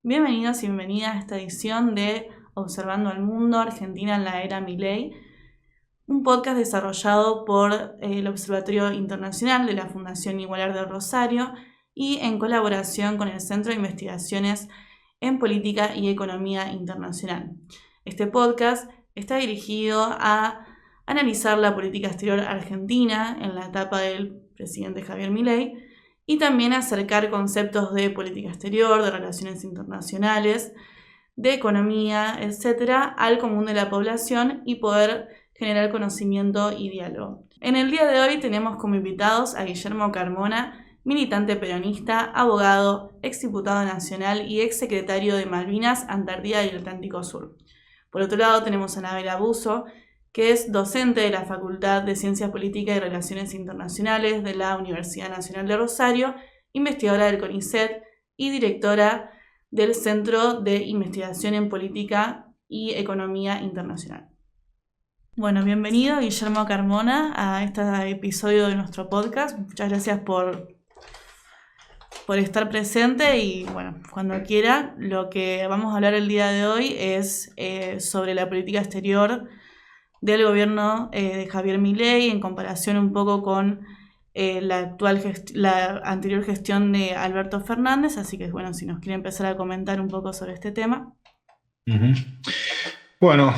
Bienvenidos y bienvenidas a esta edición de Observando el Mundo, Argentina en la era Milei, un podcast desarrollado por el Observatorio Internacional de la Fundación Igualdad de Rosario y en colaboración con el Centro de Investigaciones en Política y Economía Internacional. Este podcast está dirigido a analizar la política exterior argentina en la etapa del presidente Javier Milei y también acercar conceptos de política exterior, de relaciones internacionales, de economía, etcétera, al común de la población y poder generar conocimiento y diálogo. En el día de hoy tenemos como invitados a Guillermo Carmona, militante peronista, abogado, exdiputado nacional y exsecretario de Malvinas, Antártida y el Atlántico Sur. Por otro lado tenemos a Anabela Buzo, que es docente de la Facultad de Ciencias Políticas y Relaciones Internacionales de la Universidad Nacional de Rosario, investigadora del CONICET y directora del Centro de Investigación en Política y Economía Internacional. Bueno, bienvenido Guillermo Carmona a este episodio de nuestro podcast. Muchas gracias por estar presente y bueno, cuando quiera, lo que vamos a hablar el día de hoy es sobre la política exterior del gobierno de Javier Milei en comparación un poco con la anterior gestión de Alberto Fernández, así que bueno, si nos quiere empezar a comentar un poco sobre este tema. Uh-huh. Bueno,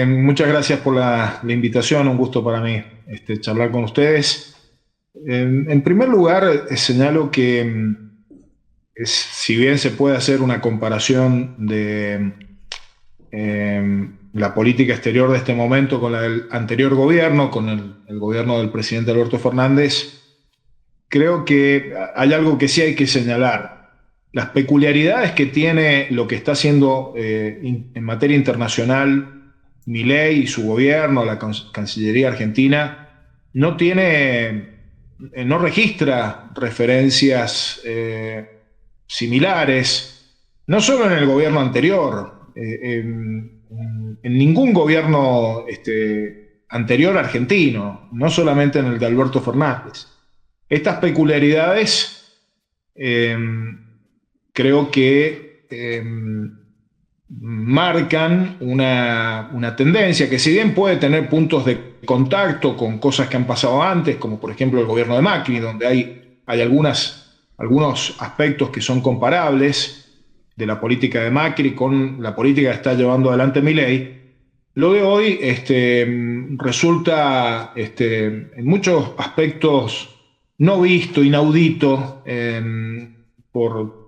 muchas gracias por la invitación, un gusto para mí charlar con ustedes. En primer lugar, señalo que si bien se puede hacer una comparación de la política exterior de este momento con la del anterior gobierno, con el gobierno del presidente Alberto Fernández, creo que hay algo que sí hay que señalar. Las peculiaridades que tiene lo que está haciendo en materia internacional Milei y su gobierno, la Cancillería Argentina, no registra referencias similares, no solo en el gobierno anterior, en ningún gobierno anterior argentino, no solamente en el de Alberto Fernández. Estas peculiaridades creo que marcan una tendencia que, si bien puede tener puntos de contacto con cosas que han pasado antes, como por ejemplo el gobierno de Macri, donde hay algunos aspectos que son comparables de la política de Macri con la política que está llevando adelante Milei, lo de hoy resulta en muchos aspectos no visto, inaudito, por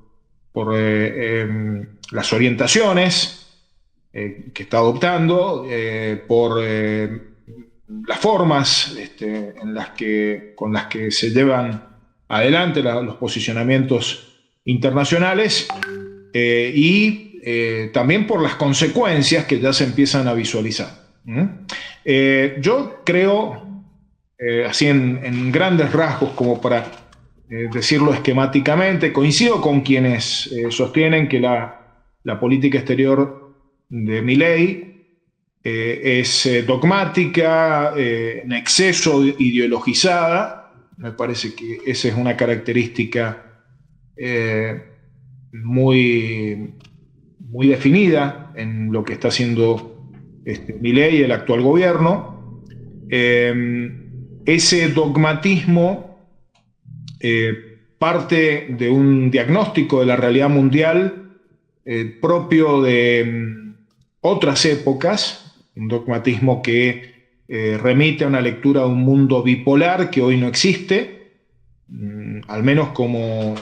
las orientaciones que está adoptando, por las formas con las que se llevan adelante los posicionamientos internacionales, y también por las consecuencias que ya se empiezan a visualizar. Yo creo, así en grandes rasgos, como para decirlo esquemáticamente, coincido con quienes sostienen que la política exterior de Milei es dogmática, en exceso ideologizada. Me parece que esa es una característica muy definida en lo que está haciendo Milei y el actual gobierno. Ese dogmatismo parte de un diagnóstico de la realidad mundial propio de otras épocas, un dogmatismo que remite a una lectura de un mundo bipolar que hoy no existe, al menos como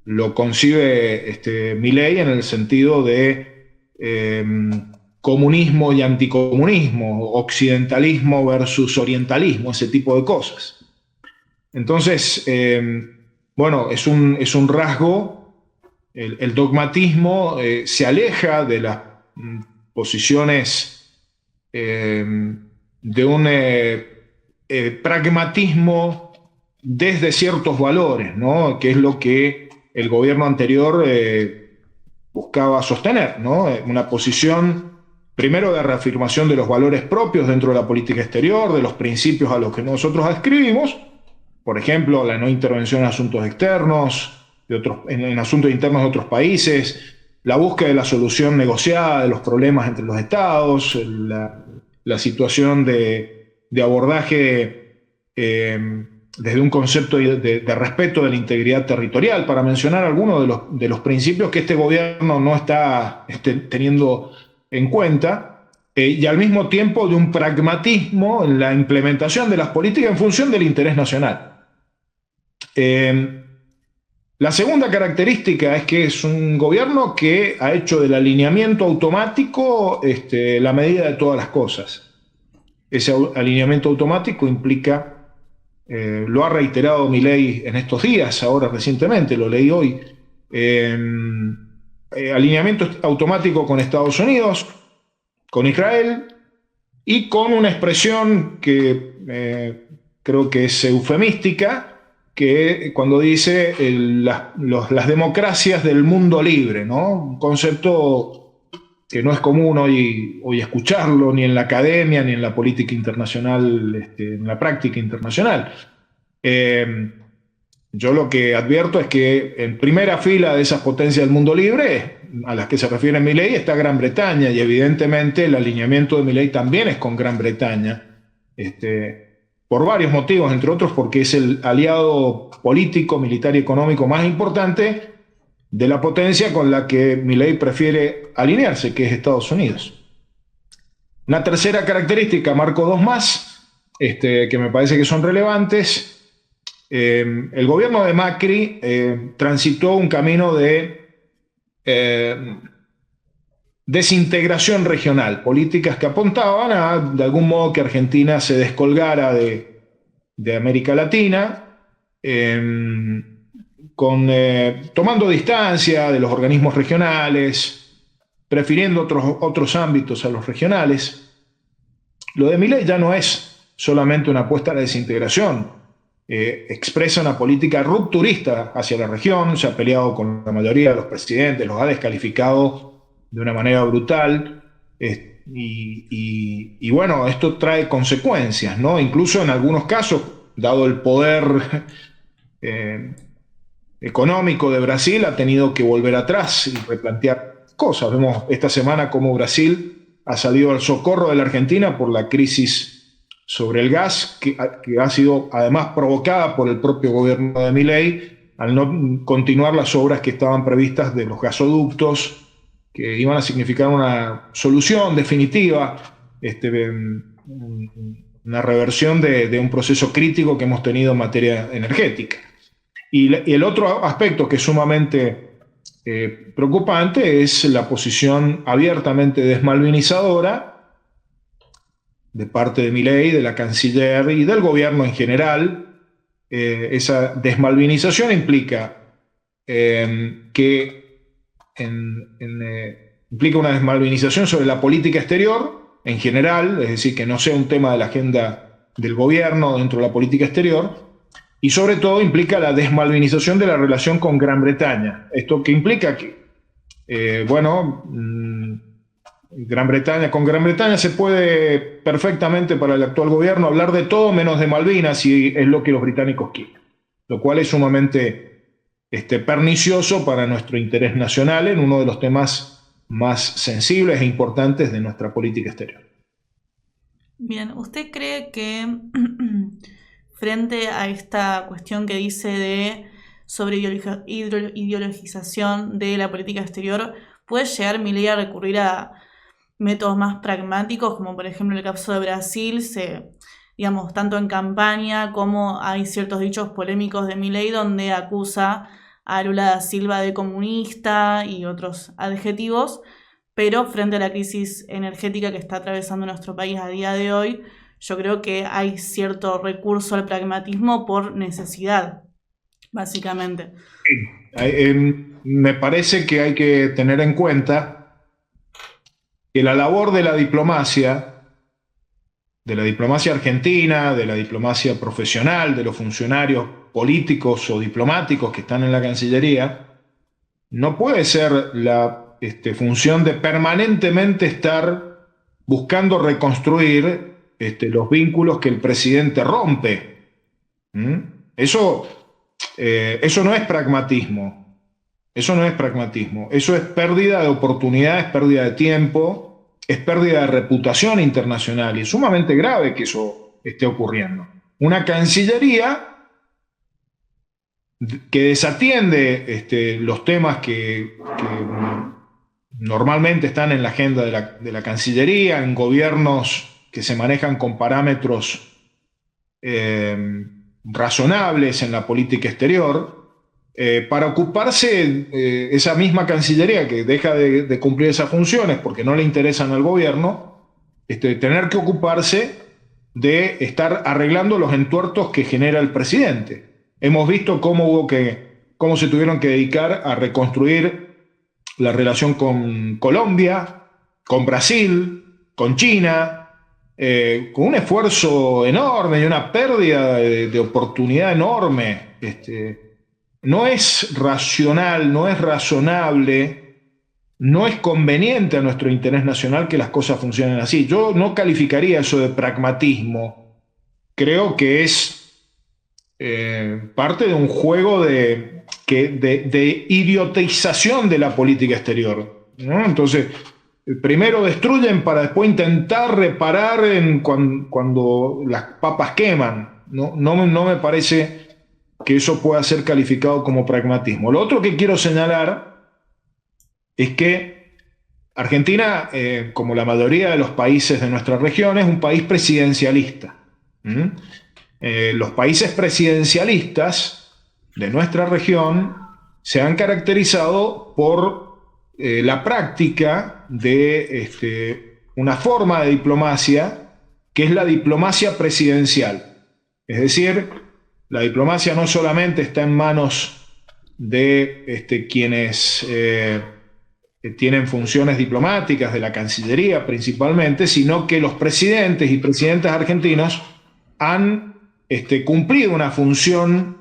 lo concibe Milei, en el sentido de comunismo y anticomunismo, occidentalismo versus orientalismo, ese tipo de cosas. Entonces, bueno, es un rasgo, el dogmatismo se aleja de las posiciones de un pragmatismo desde ciertos valores, ¿no? Que es lo que el gobierno anterior buscaba sostener, ¿no? Una posición, primero, de reafirmación de los valores propios dentro de la política exterior, de los principios a los que nosotros adscribimos, por ejemplo, la no intervención en asuntos externos, en asuntos internos de otros países, la búsqueda de la solución negociada de los problemas entre los estados, la situación de abordaje desde un concepto de respeto de la integridad territorial, para mencionar algunos de los principios que este gobierno no está teniendo en cuenta, y al mismo tiempo de un pragmatismo en la implementación de las políticas en función del interés nacional. La segunda característica es que es un gobierno que ha hecho del alineamiento automático la medida de todas las cosas. Ese alineamiento automático implica, lo ha reiterado Milei en estos días, ahora recientemente, lo leí hoy, alineamiento automático con Estados Unidos, con Israel, y con una expresión que creo que es eufemística, que cuando dice las democracias del mundo libre, ¿no? Un concepto que no es común hoy escucharlo, ni en la academia, ni en la política internacional, en la práctica internacional. Yo lo que advierto es que en primera fila de esas potencias del mundo libre, a las que se refiere Milei, está Gran Bretaña, y evidentemente el alineamiento de Milei también es con Gran Bretaña, por varios motivos, entre otros porque es el aliado político, militar y económico más importante de la potencia con la que Milei prefiere alinearse, que es Estados Unidos. Una tercera característica, marco dos más, que me parece que son relevantes. El gobierno de Macri transitó un camino de desintegración regional, políticas que apuntaban a, de algún modo, que Argentina se descolgara de América Latina, tomando distancia de los organismos regionales, prefiriendo otros ámbitos a los regionales. Lo de Milei ya no es solamente una apuesta a la desintegración, expresa una política rupturista hacia la región, se ha peleado con la mayoría de los presidentes, los ha descalificado de una manera brutal, y bueno, esto trae consecuencias, ¿no? Incluso en algunos casos, dado el poder económico de Brasil, ha tenido que volver atrás y replantear cosas. Vemos esta semana cómo Brasil ha salido al socorro de la Argentina por la crisis sobre el gas, que ha sido además provocada por el propio gobierno de Milei, al no continuar las obras que estaban previstas de los gasoductos, que iban a significar una solución definitiva, una reversión de un proceso crítico que hemos tenido en materia energética. Y el otro aspecto que es sumamente preocupante es la posición abiertamente desmalvinizadora de parte de Milei, de la canciller y del gobierno en general. Esa desmalvinización implica implica una desmalvinización sobre la política exterior en general, es decir, que no sea un tema de la agenda del gobierno dentro de la política exterior, y sobre todo implica la desmalvinización de la relación con Gran Bretaña. Esto que implica que, con Gran Bretaña se puede perfectamente para el actual gobierno hablar de todo menos de Malvinas, si es lo que los británicos quieren, lo cual es sumamente pernicioso para nuestro interés nacional en uno de los temas más sensibles e importantes de nuestra política exterior. Bien, ¿usted cree que frente a esta cuestión que dice de sobre ideologización de la política exterior, puede llegar Milei a recurrir a métodos más pragmáticos, como por ejemplo el caso de Brasil, digamos, tanto en campaña como hay ciertos dichos polémicos de Milei donde acusa a Lula da Silva de comunista y otros adjetivos, pero frente a la crisis energética que está atravesando nuestro país a día de hoy, yo creo que hay cierto recurso al pragmatismo por necesidad, básicamente. Me parece que hay que tener en cuenta que la labor de la diplomacia argentina, de la diplomacia profesional, de los funcionarios políticos o diplomáticos que están en la Cancillería, no puede ser la función de permanentemente estar buscando reconstruir los vínculos que el presidente rompe. Eso Eso no es pragmatismo. Eso no es pragmatismo. Eso es pérdida de oportunidades, pérdida de tiempo, es pérdida de reputación internacional y es sumamente grave que eso esté ocurriendo. Una Cancillería que desatiende los temas que normalmente están en la agenda de la Cancillería, en gobiernos que se manejan con parámetros razonables en la política exterior, para ocuparse esa misma Cancillería que deja de cumplir esas funciones porque no le interesan al gobierno, tener que ocuparse de estar arreglando los entuertos que genera el presidente. Hemos visto cómo se tuvieron que dedicar a reconstruir la relación con Colombia, con Brasil, con China, con un esfuerzo enorme y una pérdida de oportunidad enorme. No es racional, no es razonable, no es conveniente a nuestro interés nacional que las cosas funcionen así. Yo no calificaría eso de pragmatismo. Creo que es parte de un juego de idiotización de la política exterior, ¿no? Entonces, primero destruyen para después intentar reparar cuando las papas queman. No me parece que eso pueda ser calificado como pragmatismo. Lo otro que quiero señalar es que Argentina, como la mayoría de los países de nuestra región, es un país presidencialista. Los países presidencialistas de nuestra región se han caracterizado por la práctica de una forma de diplomacia que es la diplomacia presidencial. Es decir, la diplomacia no solamente está en manos de quienes tienen funciones diplomáticas, de la Cancillería principalmente, sino que los presidentes y presidentas argentinos han cumplido una función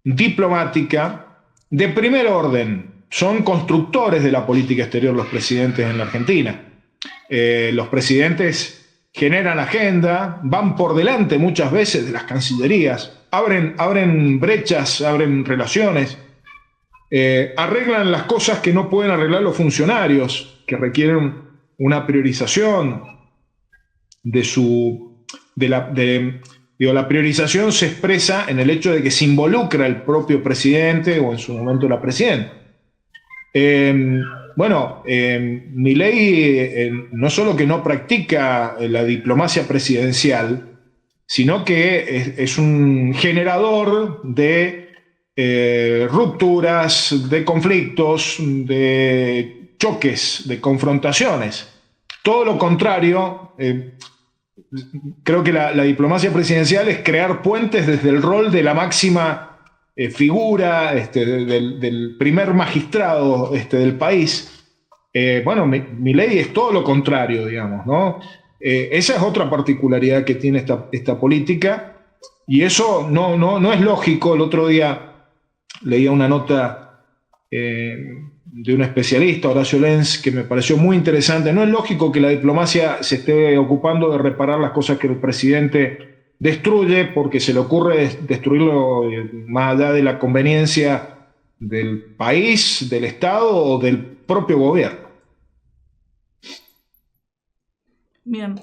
diplomática de primer orden. Son constructores de la política exterior los presidentes en la Argentina. Los presidentes generan agenda, van por delante muchas veces de las cancillerías, abren brechas, abren relaciones, arreglan las cosas que no pueden arreglar los funcionarios, que requieren una priorización la priorización se expresa en el hecho de que se involucra el propio presidente o en su momento la presidenta. Milei no solo que no practica la diplomacia presidencial, sino que es un generador de rupturas, de conflictos, de choques, de confrontaciones. Todo lo contrario. Creo que la diplomacia presidencial es crear puentes desde el rol de la máxima figura del primer magistrado del país. Milei es todo lo contrario, digamos, ¿no? Esa es otra particularidad que tiene esta política y eso no es lógico. El otro día leía una nota de un especialista, Horacio Lenz, que me pareció muy interesante. No es lógico que la diplomacia se esté ocupando de reparar las cosas que el presidente destruye porque se le ocurre destruirlo más allá de la conveniencia del país, del Estado o del propio gobierno. Bien.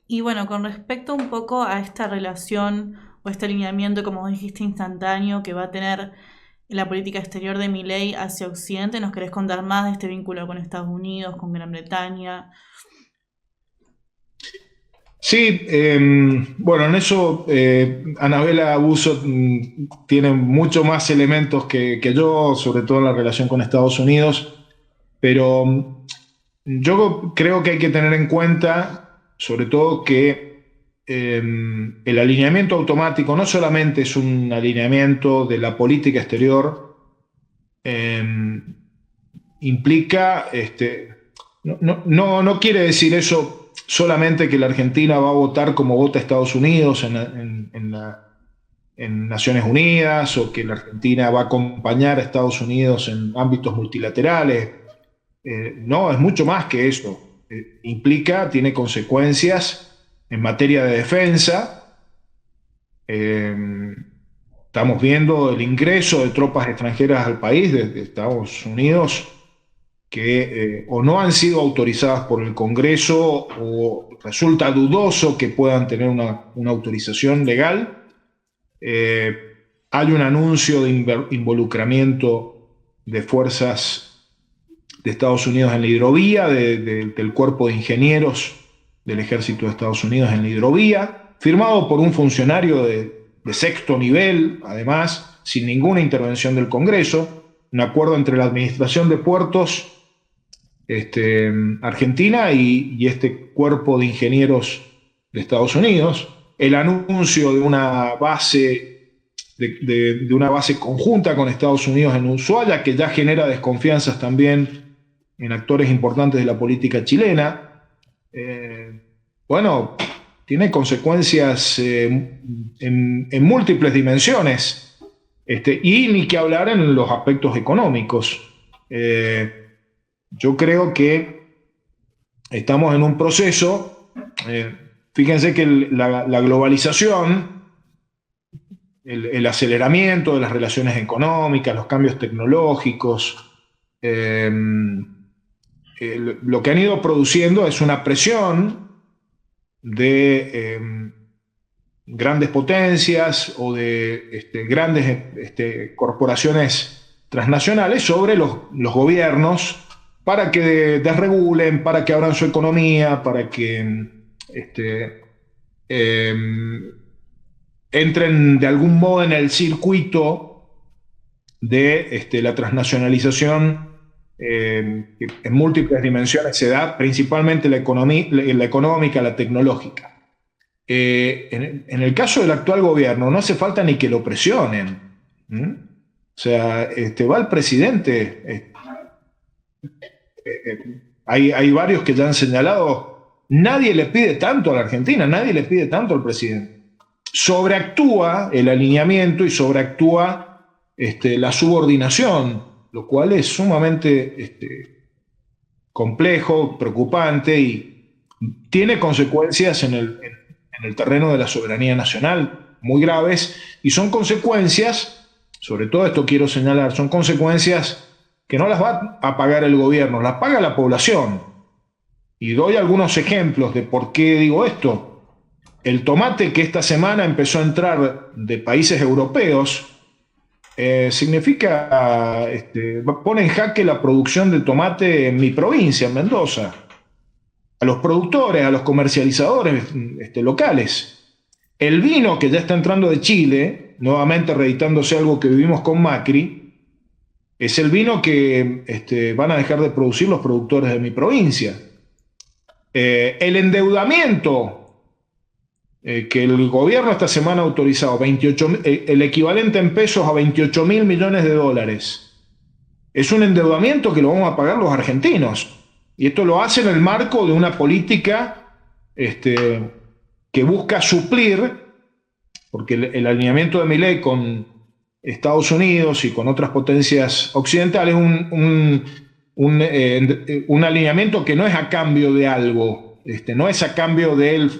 Y bueno, con respecto un poco a esta relación o este alineamiento, como dijiste, instantáneo que va a tener la política exterior de Milei hacia Occidente, ¿nos querés contar más de este vínculo con Estados Unidos, con Gran Bretaña? Sí, en eso Anabela Busso tiene mucho más elementos que yo, sobre todo en la relación con Estados Unidos, pero yo creo que hay que tener en cuenta, sobre todo, que el alineamiento automático no solamente es un alineamiento de la política exterior, implica, no quiere decir eso solamente que la Argentina va a votar como vota Estados Unidos en Naciones Unidas o que la Argentina va a acompañar a Estados Unidos en ámbitos multilaterales. No, es mucho más que eso. Tiene consecuencias en materia de defensa, estamos viendo el ingreso de tropas extranjeras al país desde Estados Unidos que o no han sido autorizadas por el Congreso o resulta dudoso que puedan tener una autorización legal. Hay un anuncio de involucramiento de fuerzas de Estados Unidos en la hidrovía, del cuerpo de ingenieros del ejército de Estados Unidos en la hidrovía, firmado por un funcionario de sexto nivel, además, sin ninguna intervención del Congreso, un acuerdo entre la Administración de Puertos Argentina y este cuerpo de ingenieros de Estados Unidos, el anuncio de una base, de una base conjunta con Estados Unidos en Ushuaia, que ya genera desconfianzas también en actores importantes de la política chilena. Bueno, tiene consecuencias en múltiples dimensiones, y ni que hablar en los aspectos económicos. Yo creo que estamos en un proceso, fíjense que la globalización, el aceleramiento de las relaciones económicas, los cambios tecnológicos, lo que han ido produciendo es una presión de grandes potencias o de grandes corporaciones transnacionales sobre los gobiernos para que desregulen, para que abran su economía, para que entren de algún modo en el circuito de la transnacionalización que en múltiples dimensiones se da, principalmente la económica, la tecnológica. En el caso del actual gobierno no hace falta ni que lo presionen. O sea, va el presidente. Hay varios que ya han señalado, nadie le pide tanto a la Argentina, nadie le pide tanto al presidente. Sobreactúa el alineamiento y sobreactúa la subordinación, lo cual es sumamente complejo, preocupante y tiene consecuencias en el terreno de la soberanía nacional muy graves, y son consecuencias, sobre todo esto quiero señalar, son consecuencias que no las va a pagar el gobierno, las paga la población. Y doy algunos ejemplos de por qué digo esto. El tomate que esta semana empezó a entrar de países europeos significa, pone en jaque la producción de tomate en mi provincia, en Mendoza. A los productores, a los comercializadores locales. El vino que ya está entrando de Chile, nuevamente reeditándose algo que vivimos con Macri, es el vino que van a dejar de producir los productores de mi provincia. El endeudamiento que el gobierno esta semana ha autorizado, el equivalente en pesos a 28 mil millones de dólares. Es un endeudamiento que lo vamos a pagar los argentinos. Y esto lo hace en el marco de una política que busca suplir, porque el alineamiento de Milei con Estados Unidos y con otras potencias occidentales, un alineamiento que no es a cambio de algo, no es a cambio del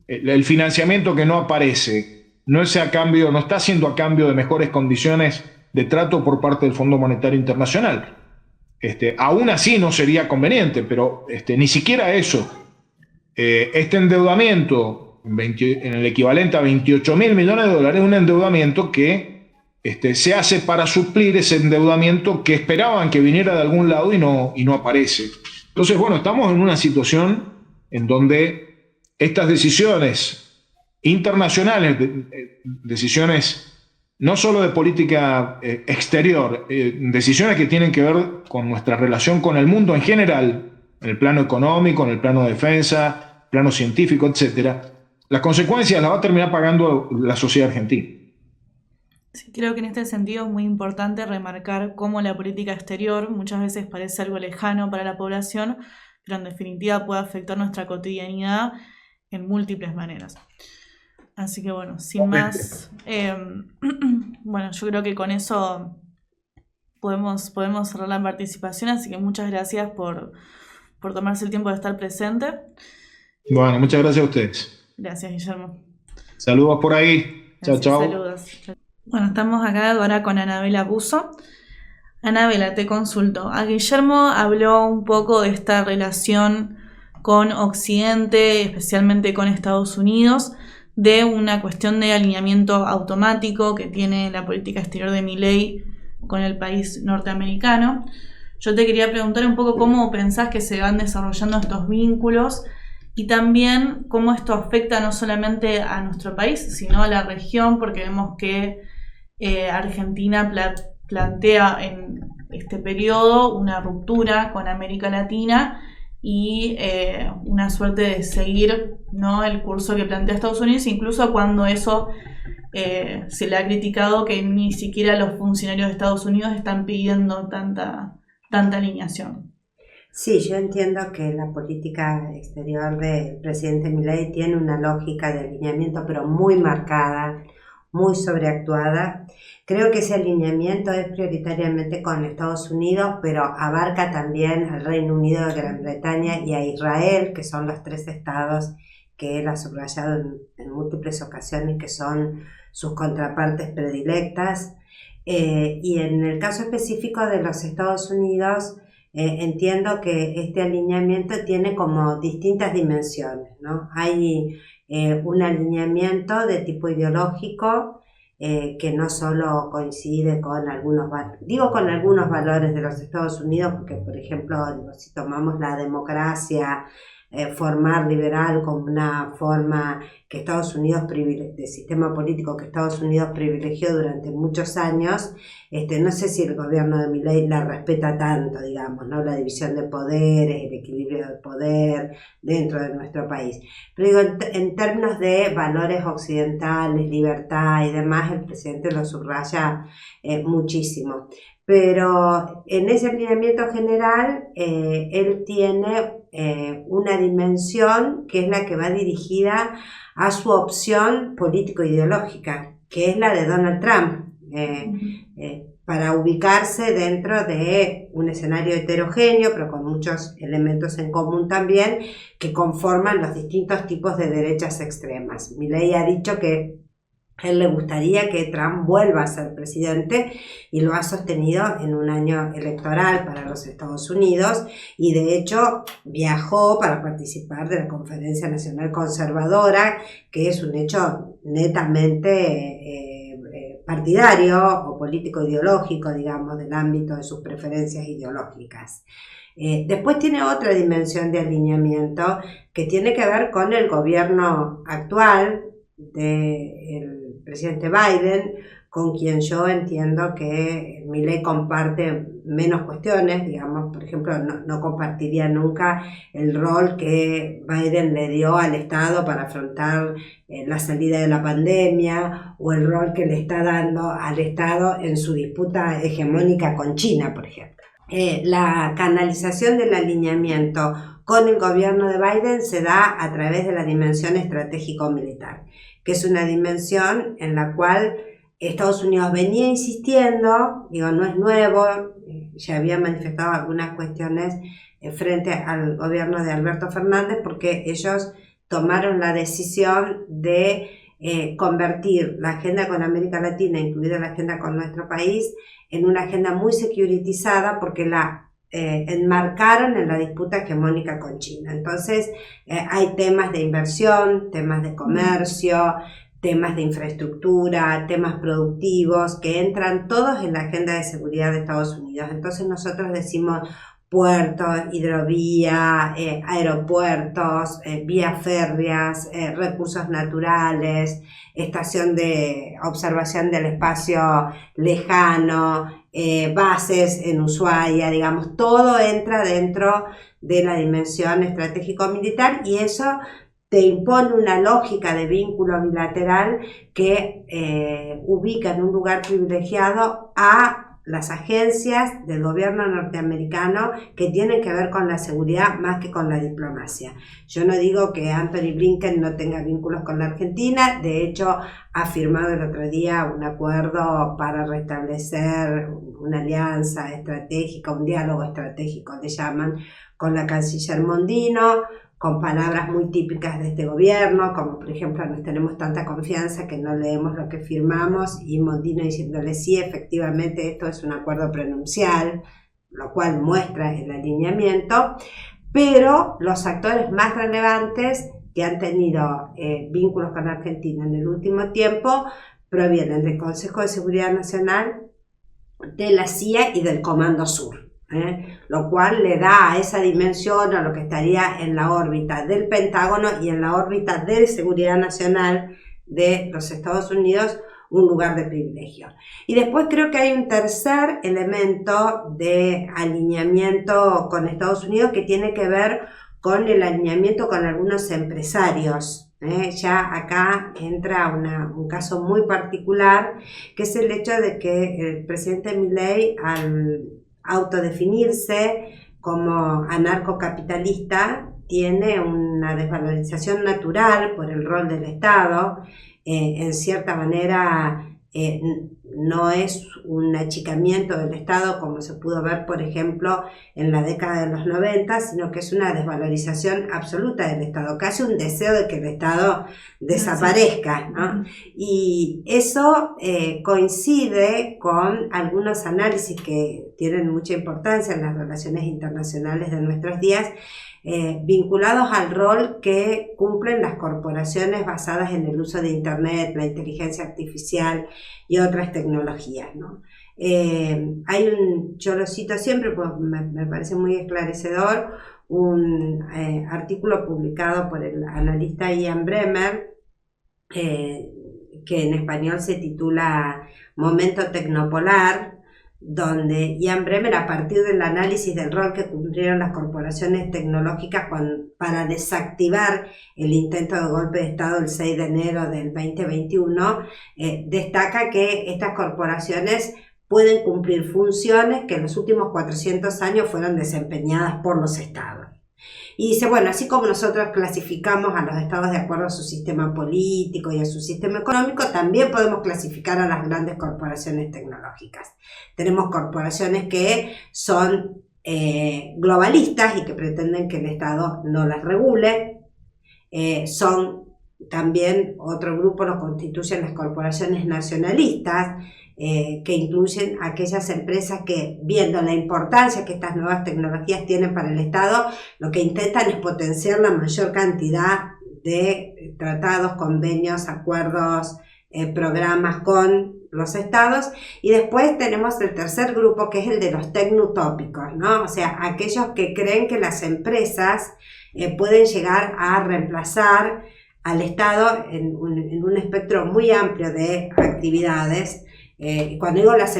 el financiamiento que no aparece, no está siendo a cambio de mejores condiciones de trato por parte del Fondo Monetario Internacional. Aún así no sería conveniente, pero ni siquiera eso. Este endeudamiento en el equivalente a 28 mil millones de dólares, es un endeudamiento que se hace para suplir ese endeudamiento que esperaban que viniera de algún lado y no aparece. Entonces, bueno, estamos en una situación en donde estas decisiones internacionales, decisiones no solo de política exterior, decisiones que tienen que ver con nuestra relación con el mundo en general, en el plano económico, en el plano de defensa, plano científico, etcétera, las consecuencias las va a terminar pagando la sociedad argentina. Sí, creo que en este sentido es muy importante remarcar cómo la política exterior muchas veces parece algo lejano para la población, pero en definitiva puede afectar nuestra cotidianidad en múltiples maneras. Así que bueno, sin más, bueno, yo creo que con eso podemos cerrar la participación, así que muchas gracias por tomarse el tiempo de estar presente. Bueno, muchas gracias a ustedes. Gracias, Guillermo. Saludos por ahí. Chao, Gracias, chao. saludos. Bueno, estamos acá ahora con Anabela Buzo. Anabela, te consulto. A Guillermo habló un poco de esta relación con Occidente, especialmente con Estados Unidos, de una cuestión de alineamiento automático que tiene la política exterior de Milei con el país norteamericano. Yo te quería preguntar un poco cómo pensás que se van desarrollando estos vínculos y también cómo esto afecta no solamente a nuestro país, sino a la región, porque vemos que Argentina plantea en este periodo una ruptura con América Latina y una suerte de seguir, ¿no?, el curso que plantea Estados Unidos, incluso cuando eso se le ha criticado que ni siquiera los funcionarios de Estados Unidos están pidiendo tanta alineación. Sí, yo entiendo que la política exterior del presidente Milei tiene una lógica de alineamiento, pero muy marcada, muy sobreactuada. Creo que ese alineamiento es prioritariamente con Estados Unidos, pero abarca también al Reino Unido, Gran Bretaña y a Israel, que son los tres estados que él ha subrayado en múltiples ocasiones, que son sus contrapartes predilectas. Y en el caso específico de los Estados Unidos, entiendo que este alineamiento tiene como distintas dimensiones, ¿no? Hay un alineamiento de tipo ideológico que no solo coincide con algunos valores de los Estados Unidos, porque por ejemplo, si tomamos la democracia formar liberal como una forma que Estados Unidos de sistema político que Estados Unidos privilegió durante muchos años, no sé si el gobierno de Milei la respeta tanto, digamos, ¿no? La división de poderes, el equilibrio de poder dentro de nuestro país. Pero digo, en términos de valores occidentales, libertad y demás, el presidente lo subraya muchísimo. Pero en ese alineamiento general, él tiene una dimensión que es la que va dirigida a su opción político-ideológica, que es la de Donald Trump, para ubicarse dentro de un escenario heterogéneo, pero con muchos elementos en común también, que conforman los distintos tipos de derechas extremas. Milei ha dicho que a él le gustaría que Trump vuelva a ser presidente y lo ha sostenido en un año electoral para los Estados Unidos, y de hecho viajó para participar de la Conferencia Nacional Conservadora, que es un hecho netamente partidario o político-ideológico, digamos, del ámbito de sus preferencias ideológicas. Después tiene otra dimensión de alineamiento que tiene que ver con el gobierno actual del presidente Biden, con quien yo entiendo que Milei comparte menos cuestiones, digamos, por ejemplo, no compartiría nunca el rol que Biden le dio al Estado para afrontar la salida de la pandemia, o el rol que le está dando al Estado en su disputa hegemónica con China, por ejemplo. La canalización del alineamiento con el gobierno de Biden se da a través de la dimensión estratégico-militar, que es una dimensión en la cual Estados Unidos venía insistiendo, digo, no es nuevo, ya había manifestado algunas cuestiones frente al gobierno de Alberto Fernández, porque ellos tomaron la decisión de convertir la agenda con América Latina, incluida la agenda con nuestro país, en una agenda muy securitizada, porque la enmarcaron en la disputa hegemónica con China. Entonces hay temas de inversión, temas de comercio, temas de infraestructura, temas productivos, que entran todos en la agenda de seguridad de Estados Unidos. Entonces nosotros decimos puertos, hidrovía, aeropuertos, vías férreas, recursos naturales, estación de observación del espacio lejano, bases en Ushuaia, digamos, todo entra dentro de la dimensión estratégico-militar, y eso te impone una lógica de vínculo bilateral que ubica en un lugar privilegiado a las agencias del gobierno norteamericano que tienen que ver con la seguridad más que con la diplomacia. Yo no digo que Antony Blinken no tenga vínculos con la Argentina, de hecho ha firmado el otro día un acuerdo para restablecer una alianza estratégica, un diálogo estratégico le llaman, con la canciller Mondino, con palabras muy típicas de este gobierno, como por ejemplo nos tenemos tanta confianza que no leemos lo que firmamos, y Mondino diciéndole sí, efectivamente esto es un acuerdo prenupcial, lo cual muestra el alineamiento, pero los actores más relevantes que han tenido vínculos con Argentina en el último tiempo provienen del Consejo de Seguridad Nacional, de la CIA y del Comando Sur. Lo cual le da a esa dimensión, a lo que estaría en la órbita del Pentágono y en la órbita de seguridad nacional de los Estados Unidos, un lugar de privilegio. Y después creo que hay un tercer elemento de alineamiento con Estados Unidos que tiene que ver con el alineamiento con algunos empresarios. Ya acá entra un caso muy particular, que es el hecho de que el presidente Milei, al autodefinirse como anarcocapitalista, tiene una desvalorización natural por el rol del Estado. En cierta manera no es un achicamiento del Estado como se pudo ver, por ejemplo, en la década de los 90, sino que es una desvalorización absoluta del Estado, casi un deseo de que el Estado desaparezca, ¿no? Y eso coincide con algunos análisis que tienen mucha importancia en las relaciones internacionales de nuestros días, vinculados al rol que cumplen las corporaciones basadas en el uso de Internet, la inteligencia artificial y otras tecnologías, ¿no? Yo lo cito siempre porque me parece muy esclarecedor, un artículo publicado por el analista Ian Bremmer, que en español se titula Momento Tecnopolar, donde Ian Bremmer, a partir del análisis del rol que cumplieron las corporaciones tecnológicas para desactivar el intento de golpe de Estado el 6 de enero del 2021, destaca que estas corporaciones pueden cumplir funciones que en los últimos 400 años fueron desempeñadas por los estados. Y dice, bueno, así como nosotros clasificamos a los estados de acuerdo a su sistema político y a su sistema económico, también podemos clasificar a las grandes corporaciones tecnológicas. Tenemos corporaciones que son globalistas y que pretenden que el Estado no las regule. Son también otro grupo, lo constituyen las corporaciones nacionalistas, que incluyen aquellas empresas que, viendo la importancia que estas nuevas tecnologías tienen para el Estado, lo que intentan es potenciar la mayor cantidad de tratados, convenios, acuerdos, programas con los estados. Y después tenemos el tercer grupo, que es el de los tecnotópicos, ¿no? O sea, aquellos que creen que las empresas pueden llegar a reemplazar al Estado en un espectro muy amplio de actividades. Cuando digo las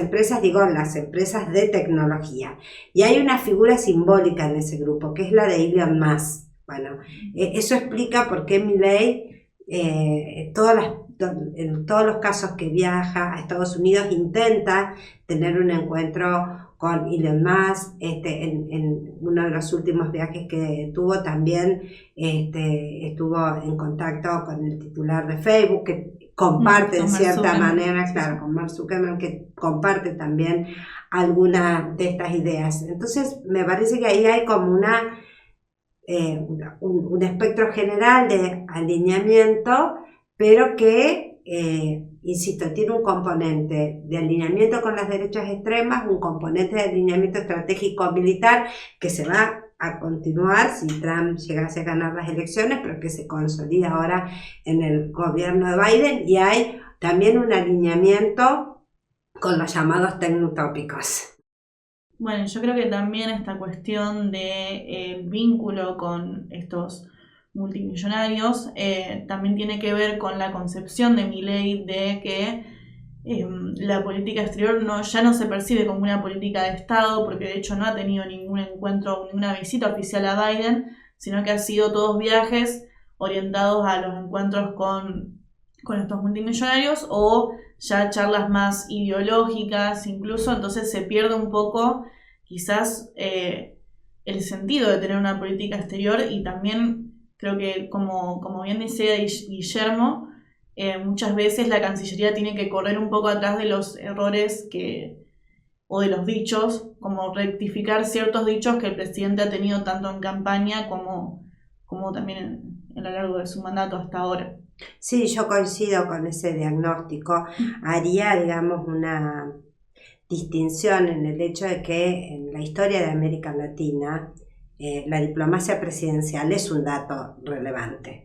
empresas de tecnología. Y hay una figura simbólica en ese grupo, que es la de Elon Musk. Bueno, eso explica por qué Milei, en todos los casos que viaja a Estados Unidos, intenta tener un encuentro con Elon Musk. En uno de los últimos viajes que tuvo también estuvo en contacto con el titular de Facebook, que comparte en cierta manera, claro, con Mark Zuckerberg, que comparte también algunas de estas ideas. Entonces me parece que ahí hay como un espectro general de alineamiento, pero que, insisto, tiene un componente de alineamiento con las derechas extremas, un componente de alineamiento estratégico militar que se va a continuar si Trump llegase a ganar las elecciones, pero que se consolida ahora en el gobierno de Biden, y hay también un alineamiento con los llamados tecnotópicos. Bueno, yo creo que también esta cuestión de vínculo con estos multimillonarios también tiene que ver con la concepción de Milei de que la política exterior ya no se percibe como una política de Estado, porque de hecho no ha tenido ningún encuentro, ninguna visita oficial a Biden, sino que ha sido todos viajes orientados a los encuentros con estos multimillonarios, o ya charlas más ideológicas incluso. Entonces se pierde un poco quizás el sentido de tener una política exterior. Y también creo que, como bien decía Guillermo, muchas veces la Cancillería tiene que correr un poco atrás de los errores o de los dichos, como rectificar ciertos dichos que el presidente ha tenido tanto en campaña como como también a lo largo de su mandato hasta ahora. Sí, yo coincido con ese diagnóstico. Haría, digamos, una distinción en el hecho de que en la historia de América Latina la diplomacia presidencial es un dato relevante.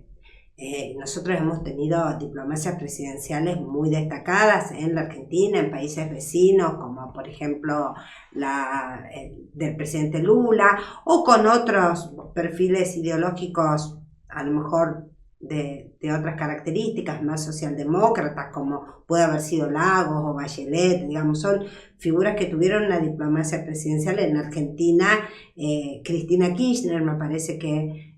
Nosotros hemos tenido diplomacias presidenciales muy destacadas en la Argentina, en países vecinos, como por ejemplo la del presidente Lula, o con otros perfiles ideológicos a lo mejor de otras características más socialdemócratas, como puede haber sido Lagos o Bachelet, digamos, son figuras que tuvieron una diplomacia presidencial. En Argentina, Cristina Kirchner me parece que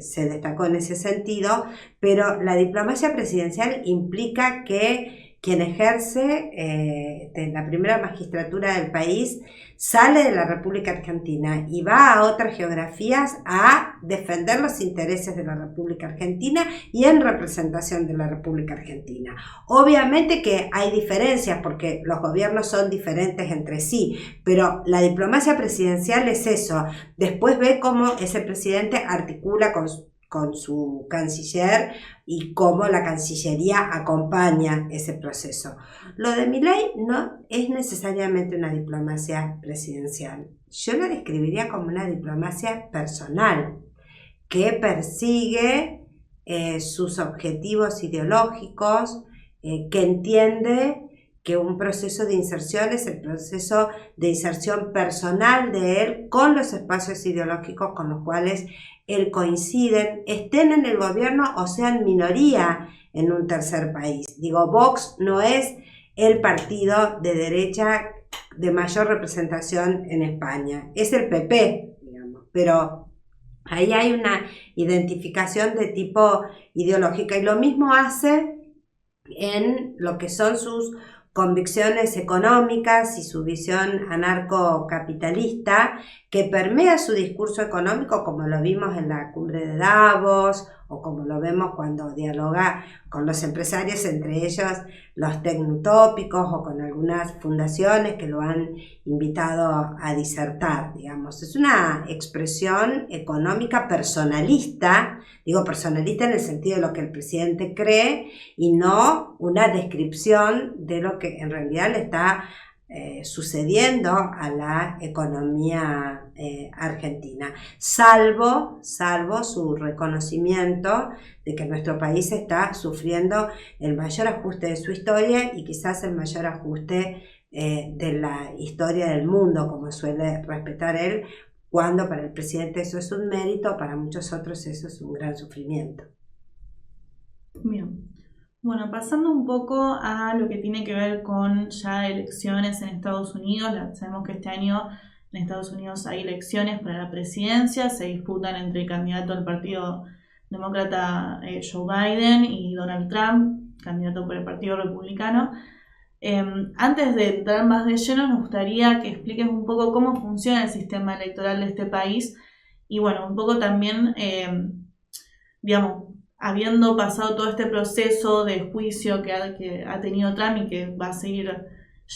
se destacó en ese sentido, pero la diplomacia presidencial implica que quien ejerce la primera magistratura del país sale de la República Argentina y va a otras geografías a defender los intereses de la República Argentina y en representación de la República Argentina. Obviamente que hay diferencias porque los gobiernos son diferentes entre sí, pero la diplomacia presidencial es eso. Después ve cómo ese presidente articula con su canciller y cómo la Cancillería acompaña ese proceso. Lo de Milei no es necesariamente una diplomacia presidencial. Yo la describiría como una diplomacia personal que persigue sus objetivos ideológicos, que entiende que un proceso de inserción es el proceso de inserción personal de él con los espacios ideológicos con los cuales él coincide, estén en el gobierno o sean minoría en un tercer país. Digo, Vox no es el partido de derecha de mayor representación en España, es el PP, digamos, pero ahí hay una identificación de tipo ideológica y lo mismo hace en lo que son sus convicciones económicas y su visión anarcocapitalista que permea su discurso económico, como lo vimos en la cumbre de Davos o como lo vemos cuando dialoga con los empresarios, entre ellos los tecnotópicos o con algunas fundaciones que lo han invitado a disertar, digamos. Es una expresión económica personalista, digo personalista en el sentido de lo que el presidente cree y no una descripción de lo que en realidad le está sucediendo a la economía argentina, salvo su reconocimiento de que nuestro país está sufriendo el mayor ajuste de su historia y quizás el mayor ajuste de la historia del mundo, como suele respetar él, cuando para el presidente eso es un mérito, para muchos otros eso es un gran sufrimiento. Bien. Bueno, pasando un poco a lo que tiene que ver con ya elecciones en Estados Unidos. Sabemos que este año en Estados Unidos hay elecciones para la presidencia, se disputan entre el candidato del Partido Demócrata Joe Biden y Donald Trump, candidato por el Partido Republicano. Antes de entrar más de lleno, nos gustaría que expliques un poco cómo funciona el sistema electoral de este país y bueno, un poco también, digamos, habiendo pasado todo este proceso de juicio que ha tenido Trump y que va a seguir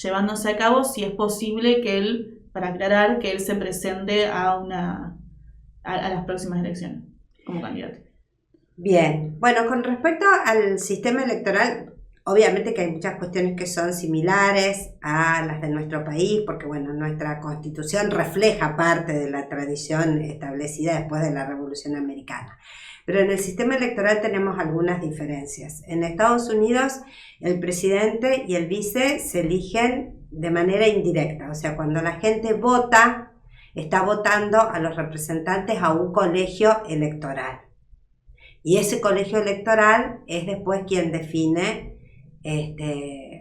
llevándose a cabo, si es posible que él, para aclarar, que él se presente a las próximas elecciones como candidato. Bien, bueno, con respecto al sistema electoral, obviamente que hay muchas cuestiones que son similares a las de nuestro país, porque bueno, nuestra Constitución refleja parte de la tradición establecida después de la Revolución Americana. Pero en el sistema electoral tenemos algunas diferencias. En Estados Unidos, el presidente y el vice se eligen de manera indirecta. O sea, cuando la gente vota, está votando a los representantes a un colegio electoral. Y ese colegio electoral es después quien define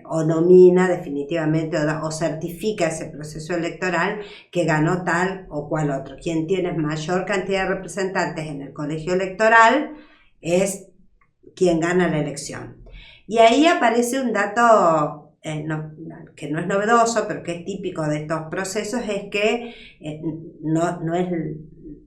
o nomina definitivamente o certifica ese proceso electoral que ganó tal o cual otro. Quien tiene mayor cantidad de representantes en el colegio electoral es quien gana la elección. Y ahí aparece un dato que no es novedoso, pero que es típico de estos procesos, es que no es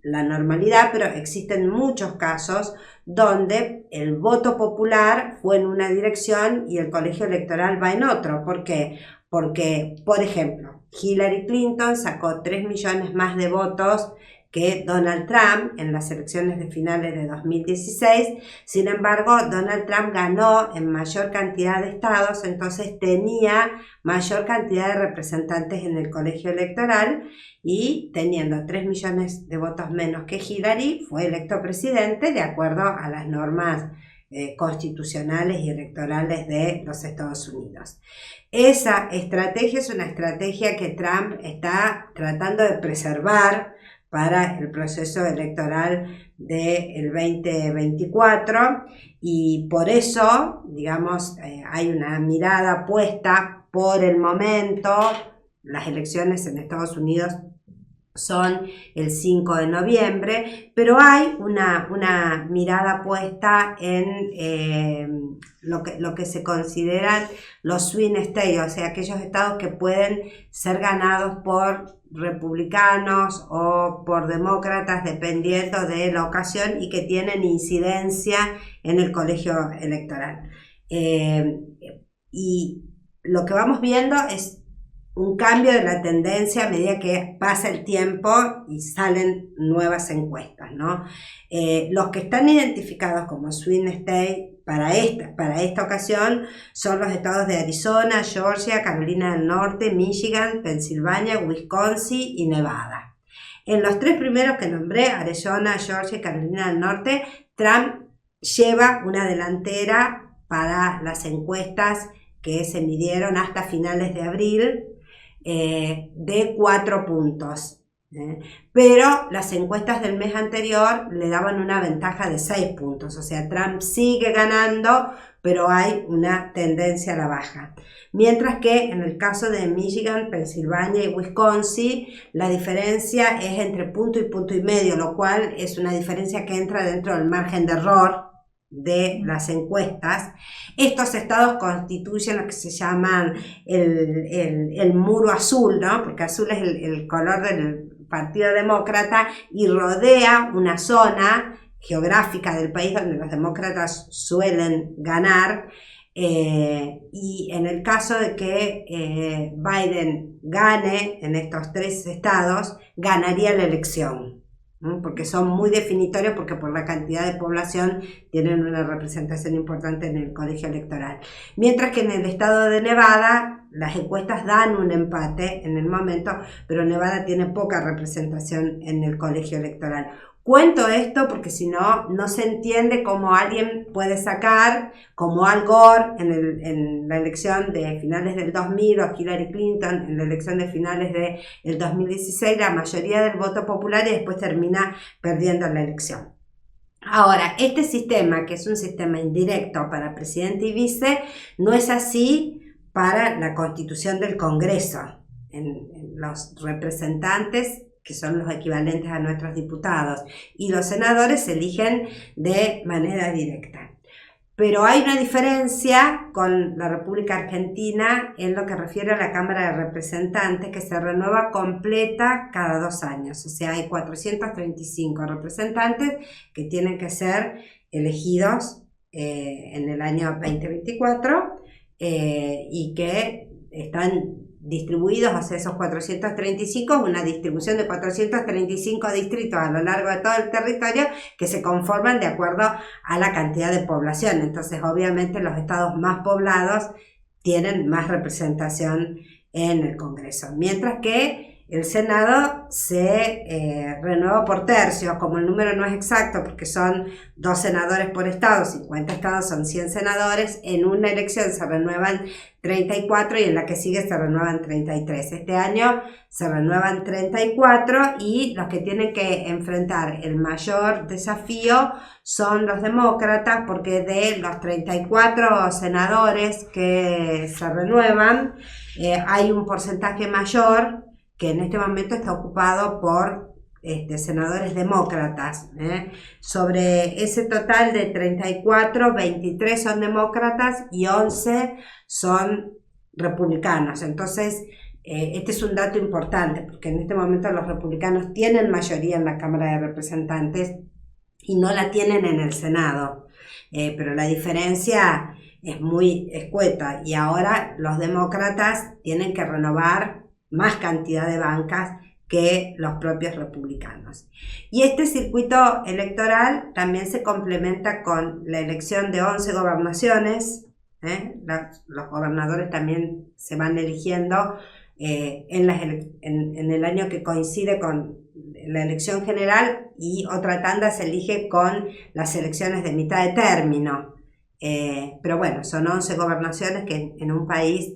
la normalidad, pero existen muchos casos donde el voto popular fue en una dirección y el colegio electoral va en otro. ¿Por qué? Porque, por ejemplo, Hillary Clinton sacó 3 millones más de votos que Donald Trump en las elecciones de finales de 2016. Sin embargo, Donald Trump ganó en mayor cantidad de estados, entonces tenía mayor cantidad de representantes en el colegio electoral y teniendo 3 millones de votos menos que Hillary, fue electo presidente de acuerdo a las normas constitucionales y electorales de los Estados Unidos. Esa estrategia es una estrategia que Trump está tratando de preservar para el proceso electoral del 2024 y por eso, digamos, hay una mirada puesta por el momento. Las elecciones en Estados Unidos son el 5 de noviembre, pero hay una mirada puesta en lo que se consideran los swing states, o sea, aquellos estados que pueden ser ganados por republicanos o por demócratas dependiendo de la ocasión y que tienen incidencia en el colegio electoral. Y lo que vamos viendo es un cambio de la tendencia a medida que pasa el tiempo y salen nuevas encuestas, ¿no? Los que están identificados como swing state para esta ocasión son los estados de Arizona, Georgia, Carolina del Norte, Michigan, Pensilvania, Wisconsin y Nevada. En los 3 primeros que nombré, Arizona, Georgia y Carolina del Norte, Trump lleva una delantera para las encuestas que se midieron hasta finales de abril, de 4 puntos. Pero las encuestas del mes anterior le daban una ventaja de 6 puntos, o sea, Trump sigue ganando, pero hay una tendencia a la baja. Mientras que en el caso de Michigan, Pensilvania y Wisconsin, la diferencia es entre punto y medio, lo cual es una diferencia que entra dentro del margen de error de las encuestas. Estos estados constituyen lo que se llaman el muro azul, ¿no? Porque azul es el color del Partido Demócrata y rodea una zona geográfica del país donde los demócratas suelen ganar, y en el caso de que Biden gane en estos 3 estados, ganaría la elección, porque son muy definitorios, porque por la cantidad de población tienen una representación importante en el colegio electoral. Mientras que en el estado de Nevada las encuestas dan un empate en el momento, pero Nevada tiene poca representación en el colegio electoral. Cuento esto porque si no, no se entiende cómo alguien puede sacar, como Al Gore en la elección de finales del 2000 o Hillary Clinton en la elección de finales del 2016, la mayoría del voto popular y después termina perdiendo la elección. Ahora, este sistema, que es un sistema indirecto para presidente y vice, no es así para la constitución del Congreso. En los representantes, que son los equivalentes a nuestros diputados, y los senadores se eligen de manera directa. Pero hay una diferencia con la República Argentina en lo que refiere a la Cámara de Representantes, que se renueva completa cada 2 años. O sea, hay 435 representantes que tienen que ser elegidos en el año 2024 y que están distribuidos, o sea, esos 435 es una distribución de 435 distritos a lo largo de todo el territorio que se conforman de acuerdo a la cantidad de población. Entonces, obviamente, los estados más poblados tienen más representación en el Congreso, mientras que el Senado se renueva por tercios. Como el número no es exacto porque son 2 senadores por estado, 50 estados son 100 senadores, en una elección se renuevan 34 y en la que sigue se renuevan 33. Este año se renuevan 34 y los que tienen que enfrentar el mayor desafío son los demócratas, porque de los 34 senadores que se renuevan, hay un porcentaje mayor que en este momento está ocupado por senadores demócratas. Sobre ese total de 34, 23 son demócratas y 11 son republicanos. Entonces, este es un dato importante, porque en este momento los republicanos tienen mayoría en la Cámara de Representantes y no la tienen en el Senado. Pero la diferencia es muy escueta y ahora los demócratas tienen que renovar más cantidad de bancas que los propios republicanos. Y este circuito electoral también se complementa con la elección de 11 gobernaciones. Los gobernadores también se van eligiendo en el año que coincide con la elección general, y otra tanda se elige con las elecciones de mitad de término. Pero bueno, son 11 gobernaciones que en un país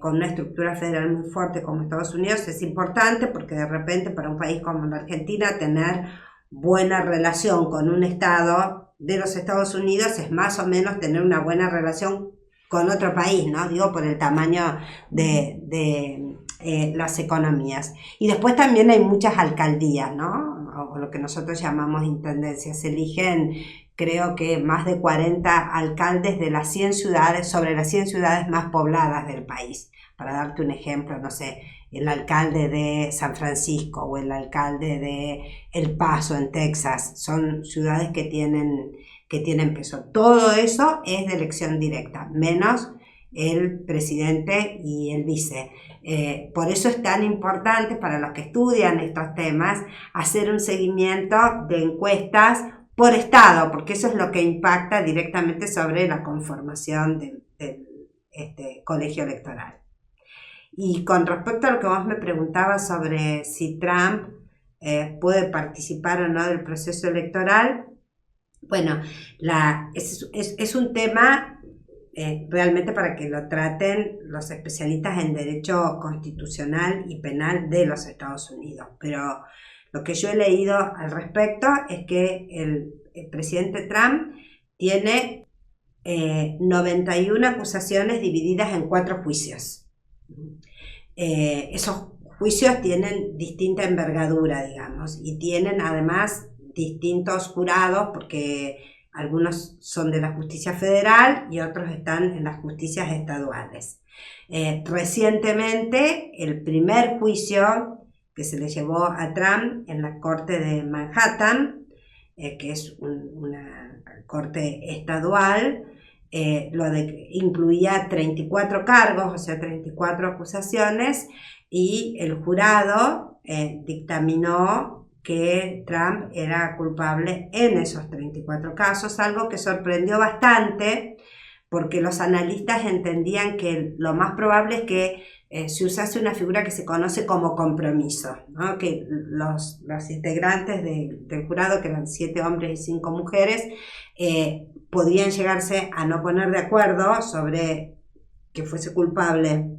con una estructura federal muy fuerte como Estados Unidos es importante, porque de repente para un país como la Argentina tener buena relación con un estado de los Estados Unidos es más o menos tener una buena relación con otro país, ¿no? Digo, por el tamaño de las economías. Y después también hay muchas alcaldías, ¿no? O lo que nosotros llamamos intendencias. Se eligen, creo que más de 40 alcaldes de las 100 ciudades, sobre las 100 ciudades más pobladas del país. Para darte un ejemplo, no sé, el alcalde de San Francisco o el alcalde de El Paso en Texas, son ciudades que tienen peso. Todo eso es de elección directa, menos el presidente y el vice. Por eso es tan importante para los que estudian estos temas hacer un seguimiento de encuestas por estado, porque eso es lo que impacta directamente sobre la conformación del colegio electoral. Y con respecto a lo que vos me preguntabas sobre si Trump puede participar o no del proceso electoral, bueno, es un tema realmente para que lo traten los especialistas en derecho constitucional y penal de los Estados Unidos. Pero lo que yo he leído al respecto es que el presidente Trump tiene 91 acusaciones divididas en 4 juicios. Esos juicios tienen distinta envergadura, digamos, y tienen además distintos jurados, porque algunos son de la justicia federal y otros están en las justicias estaduales. Recientemente, el primer juicio que se le llevó a Trump en la corte de Manhattan, que es una corte estadual, incluía 34 cargos, o sea, 34 acusaciones, y el jurado dictaminó que Trump era culpable en esos 34 casos, algo que sorprendió bastante, porque los analistas entendían que lo más probable es que se usase una figura que se conoce como compromiso, ¿no? Que los integrantes del jurado, que eran 7 hombres y 5 mujeres, podían llegarse a no poner de acuerdo sobre que fuese culpable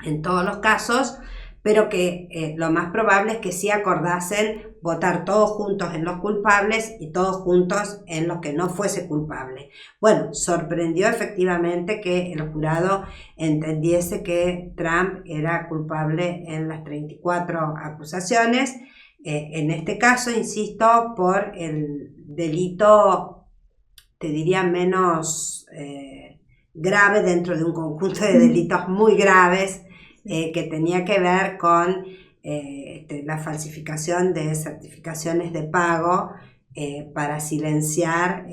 en todos los casos, pero que lo más probable es que sí acordasen votar todos juntos en los culpables y todos juntos en los que no fuese culpable. Bueno, sorprendió efectivamente que el jurado entendiese que Trump era culpable en las 34 acusaciones, en este caso, insisto, por el delito, te diría, menos grave dentro de un conjunto de delitos muy graves, que tenía que ver con la falsificación de certificaciones de pago para silenciar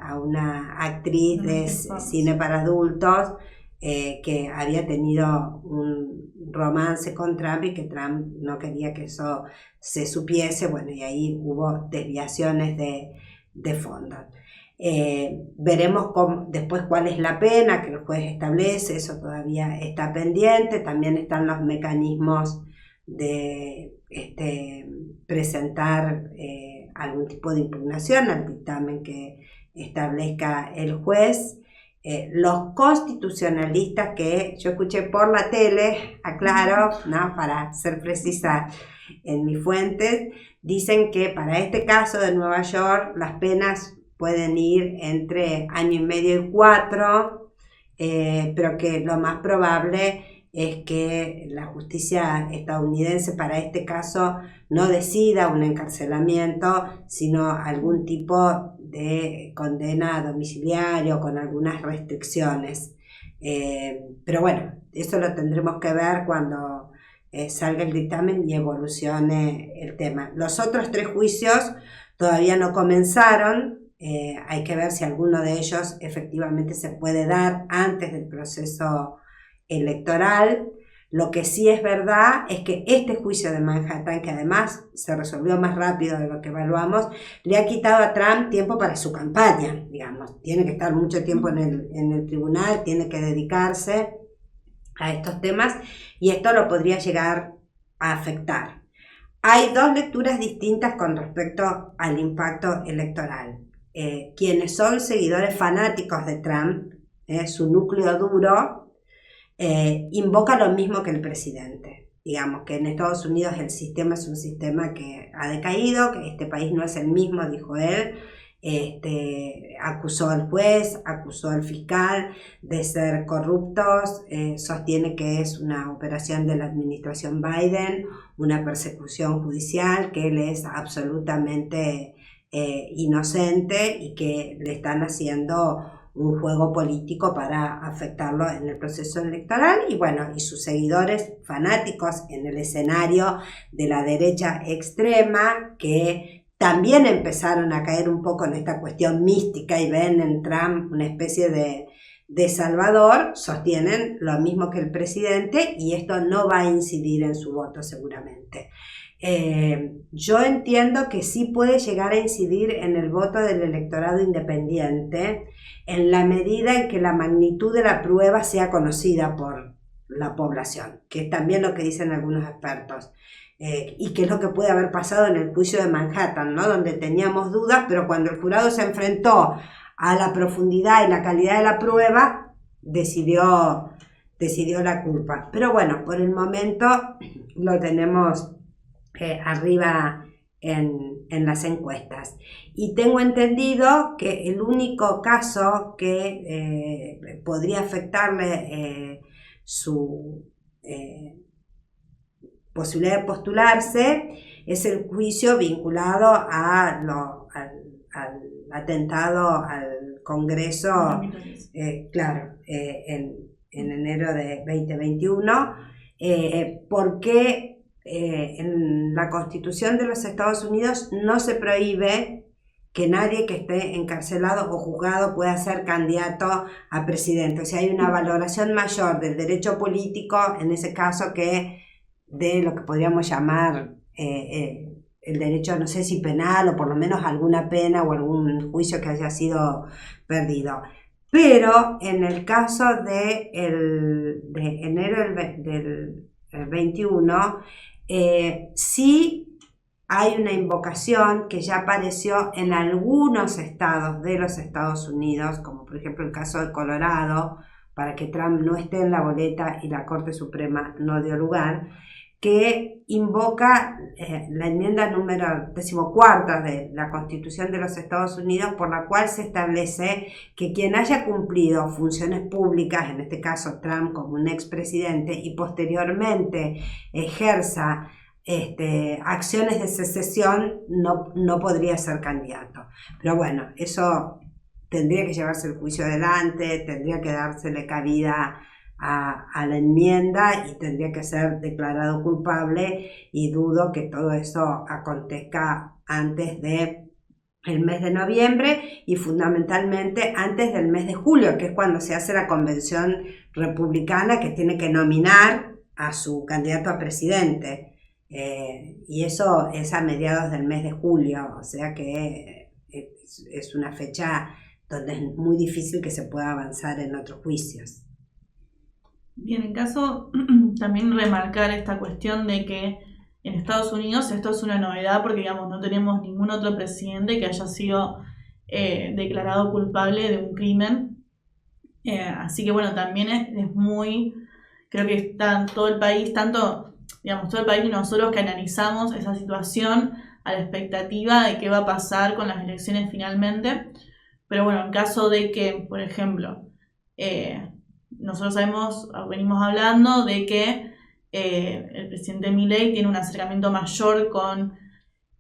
a una actriz de cine para adultos que había tenido un romance con Trump y que Trump no quería que eso se supiese. Bueno, y ahí hubo desviaciones de fondos. Veremos después cuál es la pena que el juez establece, eso todavía está pendiente. También están los mecanismos de presentar algún tipo de impugnación al dictamen que establezca el juez. Los constitucionalistas que yo escuché por la tele, aclaro, ¿no?, para ser precisa en mis fuentes, dicen que para este caso de Nueva York las penas pueden ir entre 1,5 años y 4, pero que lo más probable es que la justicia estadounidense para este caso no decida un encarcelamiento, sino algún tipo de condena domiciliaria con algunas restricciones. Pero bueno, eso lo tendremos que ver cuando salga el dictamen y evolucione el tema. Los otros 3 juicios todavía no comenzaron. Hay que ver si alguno de ellos efectivamente se puede dar antes del proceso electoral. Lo que sí es verdad es que este juicio de Manhattan, que además se resolvió más rápido de lo que evaluamos, le ha quitado a Trump tiempo para su campaña, digamos. Tiene que estar mucho tiempo en el tribunal, tiene que dedicarse a estos temas y esto lo podría llegar a afectar. Hay dos lecturas distintas con respecto al impacto electoral. Quienes son seguidores fanáticos de Trump, su núcleo duro, invoca lo mismo que el presidente. Digamos que en Estados Unidos el sistema es un sistema que ha decaído, que este país no es el mismo, dijo él. Acusó al juez, acusó al fiscal de ser corruptos, sostiene que es una operación de la administración Biden, una persecución judicial, que él es absolutamente inocente y que le están haciendo un juego político para afectarlo en el proceso electoral. Y bueno, y sus seguidores fanáticos en el escenario de la derecha extrema, que también empezaron a caer un poco en esta cuestión mística y ven en Trump una especie de salvador, sostienen lo mismo que el presidente y esto no va a incidir en su voto seguramente. Yo entiendo que sí puede llegar a incidir en el voto del electorado independiente en la medida en que la magnitud de la prueba sea conocida por la población, que es también lo que dicen algunos expertos. Y que es lo que puede haber pasado en el juicio de Manhattan, ¿no? Donde teníamos dudas, pero cuando el jurado se enfrentó a la profundidad y la calidad de la prueba, decidió la culpa. Pero bueno, por el momento lo tenemos arriba en las encuestas. Y tengo entendido que el único caso que podría afectarle su posibilidad de postularse es el juicio vinculado al atentado al Congreso, en enero de 2021, porque en la Constitución de los Estados Unidos no se prohíbe que nadie que esté encarcelado o juzgado pueda ser candidato a presidente. O sea, hay una valoración mayor del derecho político en ese caso que de lo que podríamos llamar el derecho, no sé si penal o por lo menos alguna pena o algún juicio que haya sido perdido. Pero en el caso de enero del 21, sí hay una invocación que ya apareció en algunos estados de los Estados Unidos, como por ejemplo el caso de Colorado, para que Trump no esté en la boleta y la Corte Suprema no dio lugar, que invoca la enmienda número 14 de la Constitución de los Estados Unidos, por la cual se establece que quien haya cumplido funciones públicas, en este caso Trump como un expresidente, y posteriormente ejerza acciones de secesión, no podría ser candidato. Pero bueno, eso tendría que llevarse el juicio adelante, tendría que dársele cabida a la enmienda y tendría que ser declarado culpable, y dudo que todo eso acontezca antes de el mes de noviembre y fundamentalmente antes del mes de julio, que es cuando se hace la convención republicana que tiene que nominar a su candidato a presidente, y eso es a mediados del mes de julio, o sea que es una fecha donde es muy difícil que se pueda avanzar en otros juicios. Bien, en caso también remarcar esta cuestión de que en Estados Unidos esto es una novedad porque, digamos, no tenemos ningún otro presidente que haya sido declarado culpable de un crimen. Así que, bueno, también es muy, creo que está todo el país, tanto, digamos, todo el país y nosotros que analizamos esa situación a la expectativa de qué va a pasar con las elecciones finalmente. Pero bueno, en caso de que, por ejemplo, nosotros venimos hablando de que el presidente Milei tiene un acercamiento mayor con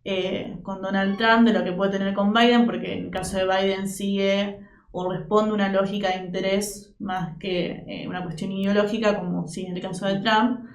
Donald Trump de lo que puede tener con Biden, porque en el caso de Biden sigue o responde una lógica de interés más que una cuestión ideológica, como sí en el caso de Trump.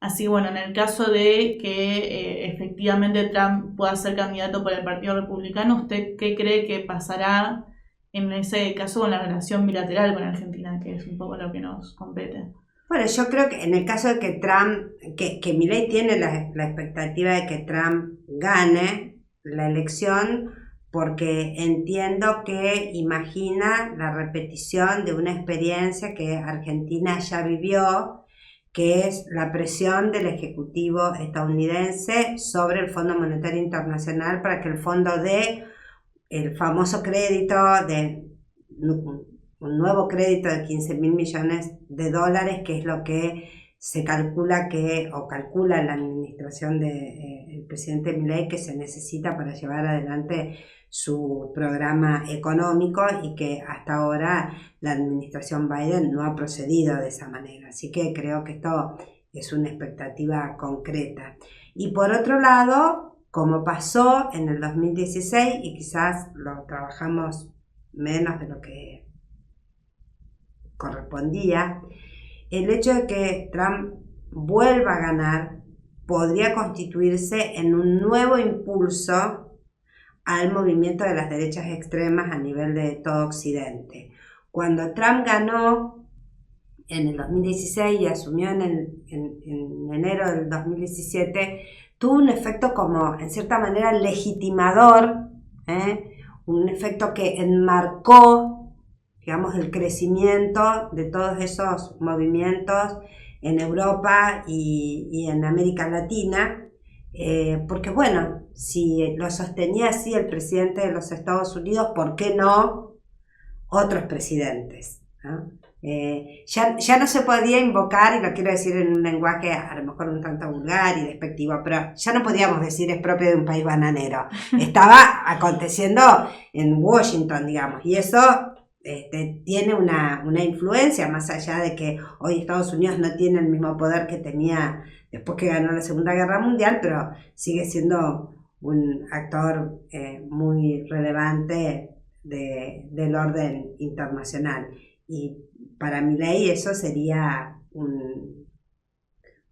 Así que bueno, en el caso de que efectivamente Trump pueda ser candidato por el Partido Republicano, ¿usted qué cree que pasará en ese caso con la relación bilateral con Argentina, que es un poco lo que nos compete? Bueno, yo creo que en el caso de que Trump, que Milei tiene la expectativa de que Trump gane la elección, porque entiendo que imagina la repetición de una experiencia que Argentina ya vivió, que es la presión del Ejecutivo estadounidense sobre el Fondo Monetario Internacional para que el fondo dé el famoso crédito de un nuevo crédito de 15.000 millones de dólares, que es lo que se calcula calcula la administración del presidente Milei que se necesita para llevar adelante su programa económico, y que hasta ahora la administración Biden no ha procedido de esa manera. Así que creo que esto es una expectativa concreta. Y por otro lado, como pasó en el 2016, y quizás lo trabajamos menos de lo que correspondía, el hecho de que Trump vuelva a ganar podría constituirse en un nuevo impulso al movimiento de las derechas extremas a nivel de todo Occidente. Cuando Trump ganó en el 2016 y asumió en enero del 2017, tuvo un efecto como, en cierta manera, legitimador, un efecto que enmarcó, digamos, el crecimiento de todos esos movimientos en Europa y en América Latina, porque bueno, si lo sostenía así el presidente de los Estados Unidos, ¿por qué no otros presidentes? ¿No? Ya no se podía invocar, y lo quiero decir en un lenguaje a lo mejor un tanto vulgar y despectivo, pero ya no podíamos decir es propio de un país bananero. Estaba aconteciendo en Washington, digamos, y eso tiene una influencia, más allá de que hoy Estados Unidos no tiene el mismo poder que tenía después que ganó la Segunda Guerra Mundial, pero sigue siendo un actor muy relevante del orden internacional. Y para Milei eso sería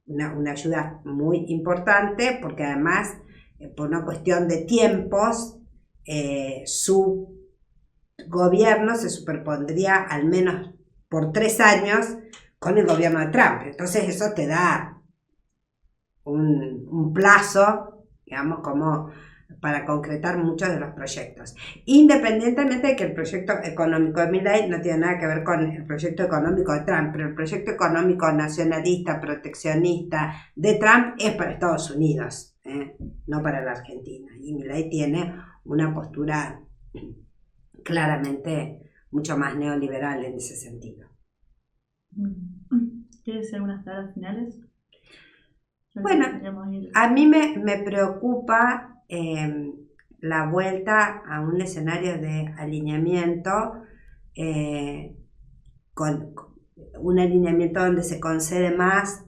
una ayuda muy importante, porque además, por una cuestión de tiempos, su gobierno se superpondría al menos por 3 años con el gobierno de Trump. Entonces eso te da un plazo, digamos, como para concretar muchos de los proyectos, independientemente de que el proyecto económico de Milei no tiene nada que ver con el proyecto económico de Trump, pero el proyecto económico nacionalista, proteccionista de Trump es para Estados Unidos, no para la Argentina, y Milei tiene una postura claramente mucho más neoliberal en ese sentido. ¿Quieres decir algunas palabras finales? Bueno, a mí me preocupa la vuelta a un escenario de alineamiento, con un alineamiento donde se concede más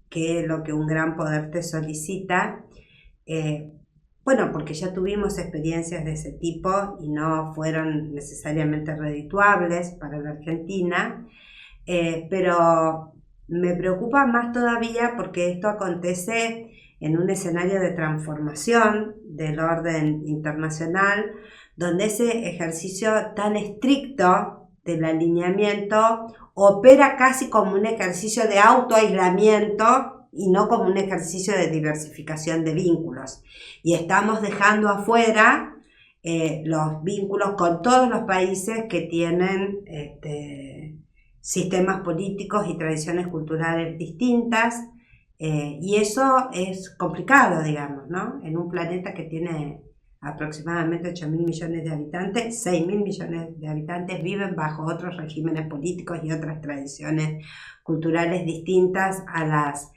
que lo que un gran poder te solicita, bueno, porque ya tuvimos experiencias de ese tipo y no fueron necesariamente redituables para la Argentina, pero me preocupa más todavía porque esto acontece en un escenario de transformación del orden internacional, donde ese ejercicio tan estricto del alineamiento opera casi como un ejercicio de autoaislamiento y no como un ejercicio de diversificación de vínculos. Y estamos dejando afuera los vínculos con todos los países que tienen sistemas políticos y tradiciones culturales distintas, y eso es complicado, digamos, ¿no? En un planeta que tiene aproximadamente 8.000 millones de habitantes, 6.000 millones de habitantes viven bajo otros regímenes políticos y otras tradiciones culturales distintas a las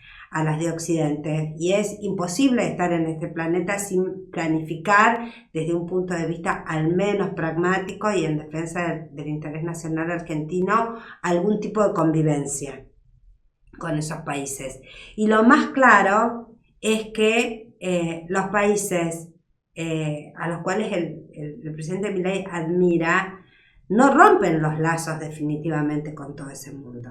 de Occidente, y es imposible estar en este planeta sin planificar desde un punto de vista al menos pragmático y en defensa del interés nacional argentino algún tipo de convivencia con esos países. Y lo más claro es que los países a los cuales el presidente Milei admira no rompen los lazos definitivamente con todo ese mundo.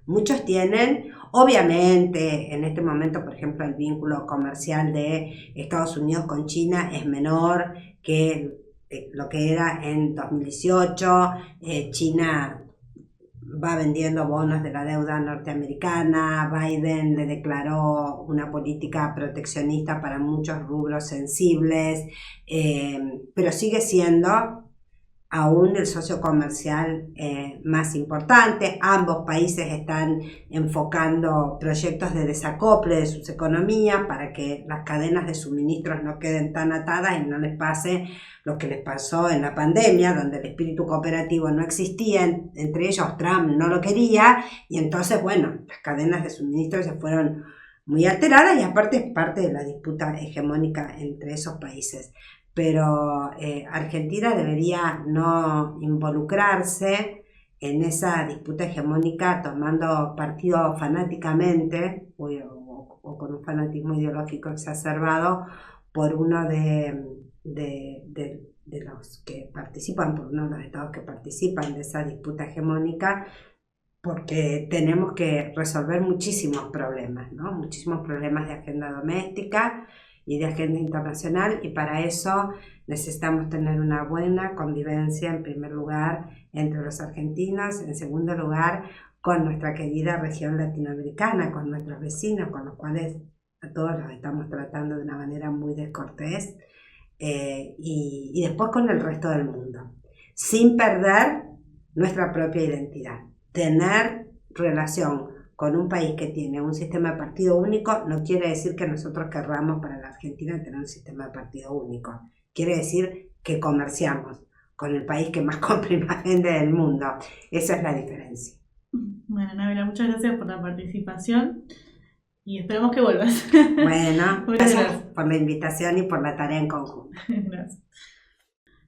Muchos tienen, obviamente, en este momento, por ejemplo, el vínculo comercial de Estados Unidos con China es menor que lo que era en 2018. China va vendiendo bonos de la deuda norteamericana. Biden le declaró una política proteccionista para muchos rubros sensibles, pero sigue siendo aún el socio comercial más importante. Ambos países están enfocando proyectos de desacople de sus economías para que las cadenas de suministros no queden tan atadas y no les pase lo que les pasó en la pandemia, donde el espíritu cooperativo no existía, entre ellos Trump no lo quería, y entonces, bueno, las cadenas de suministros se fueron muy alteradas, y aparte es parte de la disputa hegemónica entre esos países. Pero Argentina debería no involucrarse en esa disputa hegemónica tomando partido fanáticamente o con un fanatismo ideológico exacerbado por uno de los que participan, por uno de los estados que participan de esa disputa hegemónica, porque tenemos que resolver muchísimos problemas, ¿no? Muchísimos problemas de agenda doméstica y de agenda internacional, y para eso necesitamos tener una buena convivencia, en primer lugar, entre los argentinos, en segundo lugar, con nuestra querida región latinoamericana, con nuestros vecinos, con los cuales a todos los estamos tratando de una manera muy descortés, y después con el resto del mundo, sin perder nuestra propia identidad. Tener relación con un país que tiene un sistema de partido único no quiere decir que nosotros querramos para la Argentina tener un sistema de partido único. Quiere decir que comerciamos con el país que más compra y más vende del mundo. Esa es la diferencia. Bueno, Anabela, muchas gracias por la participación y esperamos que vuelvas. Bueno, gracias por la invitación y por la tarea en conjunto. Gracias.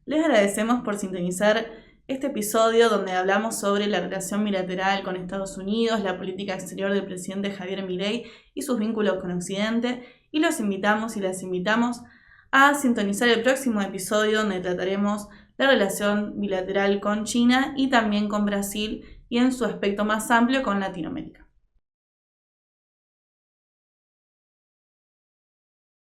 Les agradecemos por sintonizar este episodio donde hablamos sobre la relación bilateral con Estados Unidos, la política exterior del presidente Javier Milei y sus vínculos con Occidente, y los invitamos y las invitamos a sintonizar el próximo episodio donde trataremos la relación bilateral con China y también con Brasil y en su aspecto más amplio con Latinoamérica.